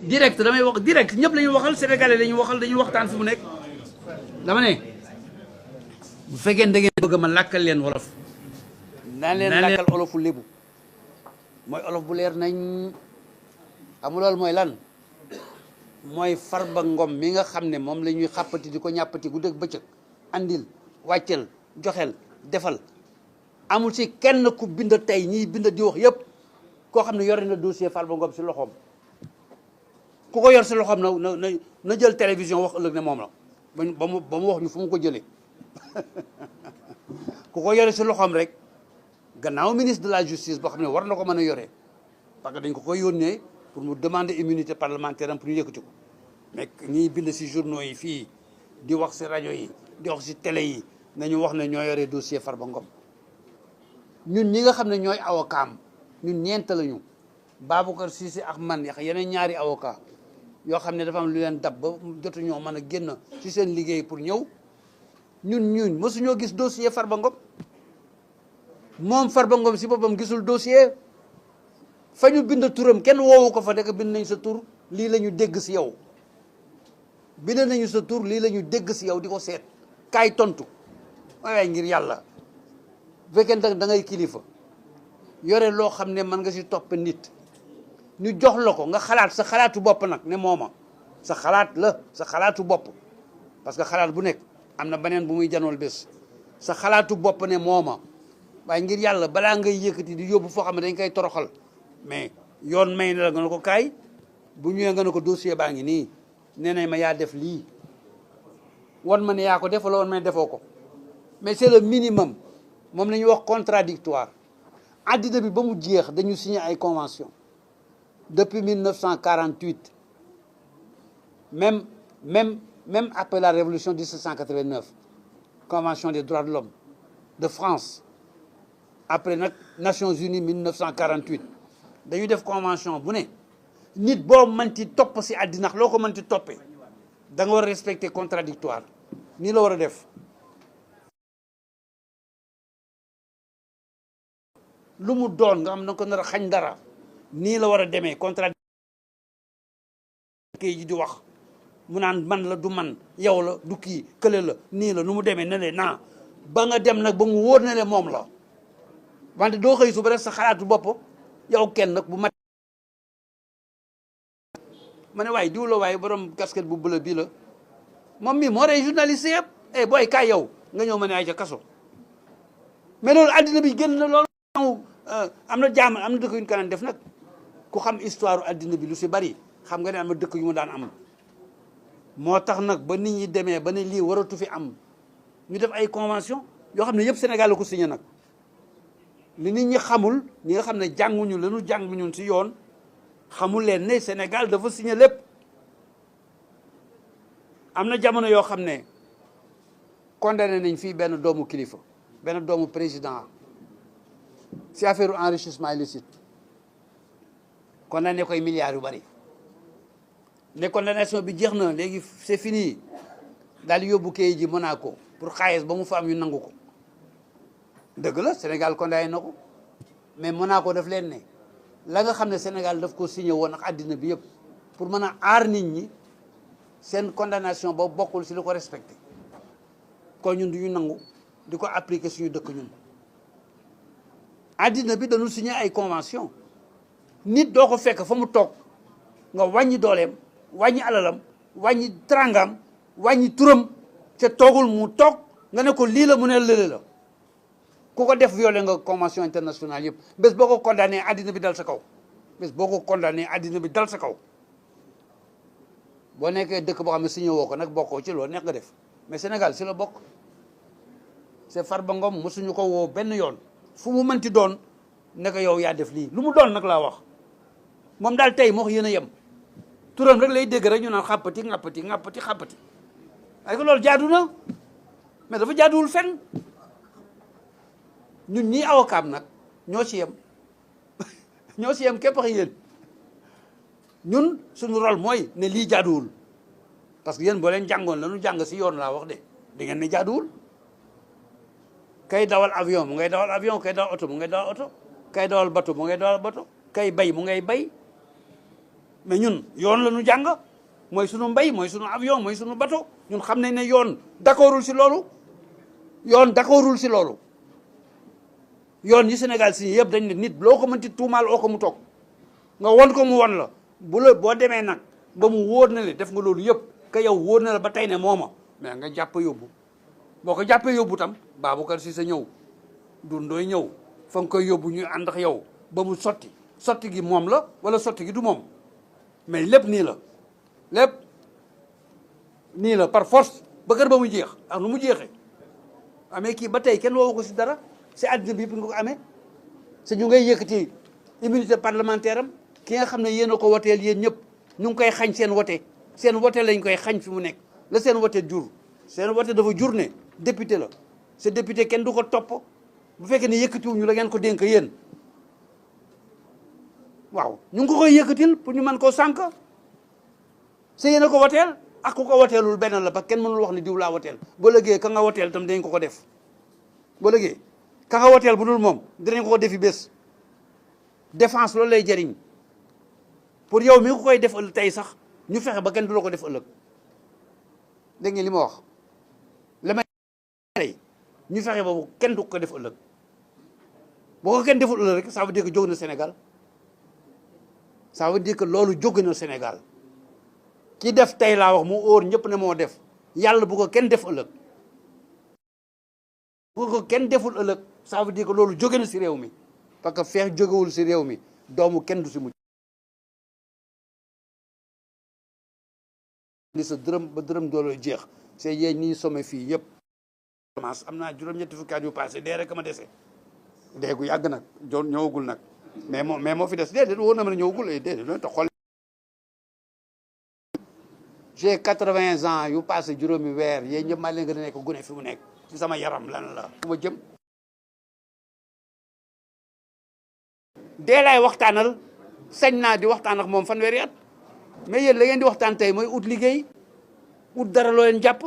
direct damay wax direct ñëpp la ñuy waxal sénégalais la ñuy waxal dañuy waxtaan fi mu nekk dama ne bu fekkee da ngeen bëgg ma làkkal leen wolof naan leen làkkal olofu lébu mooy olof bu leer nañ amul loolu mooy lan mooy Farba Ngom mi nga xam ne moom la ñuy xàppati di ko ñàppati guddeeg bëccëg andil wàccel joxel defal amul ci kenn ku bind tey ñiy bind di wax yëpp koo xam ne yore na dossier Farba Ngom si loxoom ku ko yor si loxoom na jël télévision wax ëllëg ne moom la ba mu wax ñu fu mu ko jëlee ku ko yore si loxoom rek gannaaw ministre de la justice boo xam ne war na ko mën a yore parce que dañ ko koy yónnee pour mu demander immunité parlementaire am pour ñu yëkkati ko mais ñiy bind si journaux yi fii di wax si rajo yi di wax si télé yi nañu wax ne ñoo yore dossier Farba Ngom ñun ñi nga xam ne ñooy avocat am ñun ñeent lañu Babacar Cissé ak man yax yeneen ñaari avocat yoo xam ne dafa am lu leen dab ba jotu ñoo mën a génn ci seen liggéey pour ñëw ñun mësuñoo gis dossier Farba Ngom moom Farba Ngom si boppam gisul dossier fa ñu bind turam kenn woowu ko fa dëkk bind nañ sa tur lii la ñu dégg si yow bind nañu sa tur lii la ñu dégg si yow di ko seet kaay tontu waaye ngir yàlla bu fekkee da ngay kilifa yore loo xam ne mën nga si topp nit ñu jox la ko nga xalaat sa xalaatu bopp nag ne mooma sa xalaat la sa xalaatu bopp parce que xalaat bu nekk am na beneen bu muy janool bés sa xalaatu bopp ne mooma waaye ngir yàlla balaa ngay yëkkati di yóbbu foo xam ne dañ koy toroxal mais yoon may na la nga ne ko kaay bu ñëwee nga ne ko dossier baa ngi nii nee nañ ma yaa def lii wan ma ne yaa ko def wala wan ma ne defoo ko mais c'est le minimum moom la ñuy wax contradictoire addina bi ba mu jeex dañu signé ay convention depuis 1948 même après la révolution de 1789 convention des droits de l'homme de France après nag Nations Unies 1948 dañu def convention bu ne nit boo mënti topp si àddina loo ko mënti toppee da nga war a respecter contradictoire nii la war a def lu mu doon nga xam na ko nar a xañ dara nii la war a demee contradictoire ji di wax mu naan man la du man yow la du kii kële la nii la nu mu demee ne le naa ba nga dem nag ba mu wóor ne le moom la wante doo xëy suba rek sa xalaatu bopp yow kenn nag bu mat ma ne waaye diw la waaye borom casquette bu bleu bii la moom mii moo rey journaliste yëpp eh booy kaay yow nga ñëw ma ne ay ca kaso mais loolu àddina bi génn na loolu am na jaam am na dëkk yu ñu kanaan def nag ku xam histoire àddina bi lu si bari xam nga ne am na dëkk yu mu daan am moo tax nag ba nit ñi demee ba ne lii waratu fi am ñu def ay convention yoo xam ne yëpp Sénégal la ko signé nag li nit ñi xamul ñi nga xam ne jànguñu lanu jàng ñun si yoon xamul leen ne Sénégal dafa signé lépp am na jamono yoo xam ne condamné nañ fii benn doomu kilifa benn doomu président si affaire enrichissement illicite condamné koy milliards yu bari ne condamnation bi jeex na léegi c'est fini daal yóbbu kayit ji Monaco pour xaalis ba mu fa am ñu nangu ko dëgg la Sénégal condamné na ko mais Monaco daf leen ne la nga xam ne Sénégal daf ko signé woon ak àddina bi yëpp pour mën a aar nit ñi seen condamnation boobu bokkul si lu ko respecté kon ñun du ñu nangu di ko appliquer suñu dëkk ñun àddina bi dañu signé ay convention nit doo ko fekk fa mu toog nga wàññi dooleem wàññi alalam wàññi trangam wàññi turam te toogul mu toog nga ne ko lii la mu ne lële la ku ko def violé nga convention internationale yëpp bés boo ko condamné àddina bi dal sa kaw bés boo ko condamné àddina bi dal sa kaw boo nekkee dëkk boo xam ne signé woo ko nag bokkoo ci loolu nekk nga def mais Sénégal si la bokk c'est Farba Ngom mosuñu ko woo benn yoon fu mu mënti doon ne ko yow yaa def lii lu mu doon nag laa wax moom daal tey moo yéen a yem turam rek lay dégg rek ñu naan xàppati ŋàppati ŋàppati xàppati parce que loolu jaadu na mais dafa jaaduwul fenn ñun ñii avocat nag ñoo ci yem ñoo ci yem képp ak yéen ñun suñu rôle mooy ne lii jaaduwul parce que yéen boo leen jàngoon la ñu jàng si yoon laa wax de di ngeen ne jaaduwul kay dawal avion mu ngay dawal avion kay dawal oto mu ngay dawal oto kay dawal bateau mu ngay dawal bateau kay bay mu ngay bay mais ñun yoon la ñu jàng mooy sunu mbay mooy sunu avion mooy sunu bateau ñun xam nañ ne yoon d'accordul si loolu yoon d'accordul si loolu yoon yi Sénégal si yëpp dañ ne nit loo ko mënti tuumaal oo ko mu toog nga won ko mu won la boo demee nag ba mu wóor na le def nga loolu yëpp que yow wóor na la ba tey ne mooma mais nga jàpp yóbbu boo ko jàppee yóbbu tam Baboucarr Cissé ñëw Doudou Ndoye ñëw fa nga koy yóbbu ñuy ànd ak yow ba mu sotti gi moom la wala sotti gi du moom mais lépp nii la lépp nii la par force ba kër ba mu jeex ak nu mu jeexee amee kii ba tey kenn woowu ko si dara si àddina bi yëpp nga ko amee si ñu ngay yëkkati immunité parlementaire am ki nga xam ne yéen a ko woteel yéen ñëpp ñu ngi koy xañ seen wote lañ koy xañ fi mu nekk la seen wote jur seen wote dafa jur ne député la ce député kenn du ko topp bu fekkee ne yëkkatiwuñu la ngeen ko dénk yéen waaw ñu ngi ko koy yëkkatil pour ñu mën koo sànq se yéen a ko woteel ak ku ko woteelul benn la parce que kenn mënul wax ne diw laa woteel ba lëgee ka nga woteel tam dinañ ko def ba lëgee ka nga woteel bu dul moom dinañ ko defi bés défense loolu lay jëriñ pour yow mi ko koy def ëllëg tey sax ñu fexe ba kenn du la ko def ëllëg dégg ngeen li ma wax la may tey ñu fexe ba kenn du ko def ëllëg boo ko kenn deful ëllëg rek ça veut dire que jóg na Sénégal ça veut dire que loolu jóg na Sénégal ki def tey laa wax mu óor ñëpp ne moo def yàlla bu ko kenn def ëllëg bu ko kenn deful ëllëg ça veut dire que loolu jóge na si réew mi parce que feex jógewul si réew mi doomu kenn du si mujj ni sa dërëm ba dërëm dooloo jeex c'est yéen ñii somme fii yëpp am naa juróom-ñetti fukki at yu passé dee rek ma dese dee gu yàgg nag joon ñëwagul nag mais moo fi des déedéet wóor na ma ne ñëwagul déedéet loolu tax xool j'ai 80 ans yu passé juróomi weer yéen ñëpp maa leen gën a nekk gune fi mu nekk ci sama yaram lan la fu ma jëm dee laay waxtaanal sañ naa di waxtaan ak moom fanweeri at mais yéen la ngeen di waxtaan tey mooy ut liggéey ut dara loo leen jàpp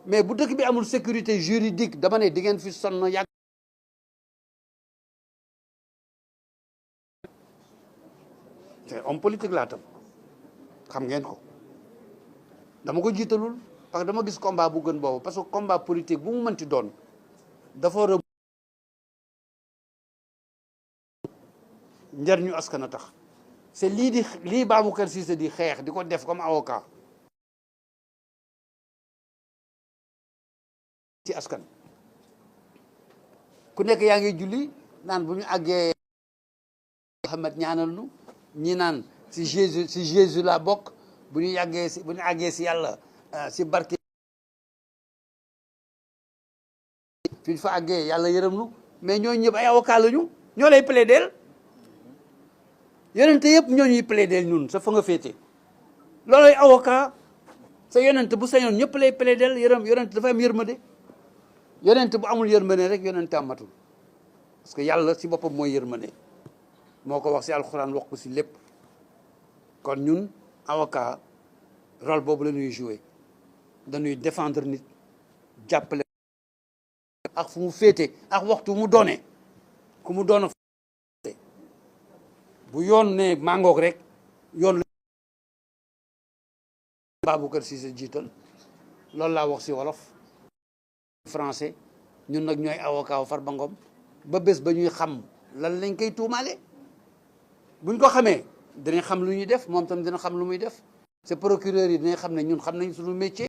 mais bu dëkk bi amul sécurité juridique dama ne di ngeen fi sonn yàgg te homme politique laa tam xam ngeen ko dama ko jiitalul parce que dama gis combat bu gën boobu parce que combat politique bu mu mënti doon dafa war a njariñu askan a tax c'est lii Baboucarr Cissé di xeex di ko def comme avocat ci askan ku nekk yaa ngi julli naan bu ñu àggee Muhammad ñaanal nu ñi naan si Jésus la bokk bu ñu àggee si yàlla si barke fi ñu fa àggee yàlla yërëm nu mais ñooñu ñëpp ay avocat lañu ñoo lay plaider yonente yëpp ñoo ñuy plaider ñun sa fa nga féete loolay avocat sa yonente bu sañoon ñëpp lay plaider yonente dafa am yërmande yonente bu amul yërmande rek yonente amatul parce que yàlla si boppam mooy yërmande moo ko wax si alxuraan wax ko si lépp kon ñun avocat rôle boobu la ñuy jouer dañuy défendre nit jàppale ak fu mu féete ak waxtu mu doone ku mu doon bu yoon ne mangoog rek yoon la Baboucarr Cissé jiital loolu laa wax si wolof français ñun nag ñooy avocat Farba Ngom ba bés ba ñuy xam lan lañ koy tuumaale buñ ko xamee dinañ xam lu ñuy def moom tam dina xam lu muy def c'est procureur yi dinañ xam ne ñun xam nañ suñu métier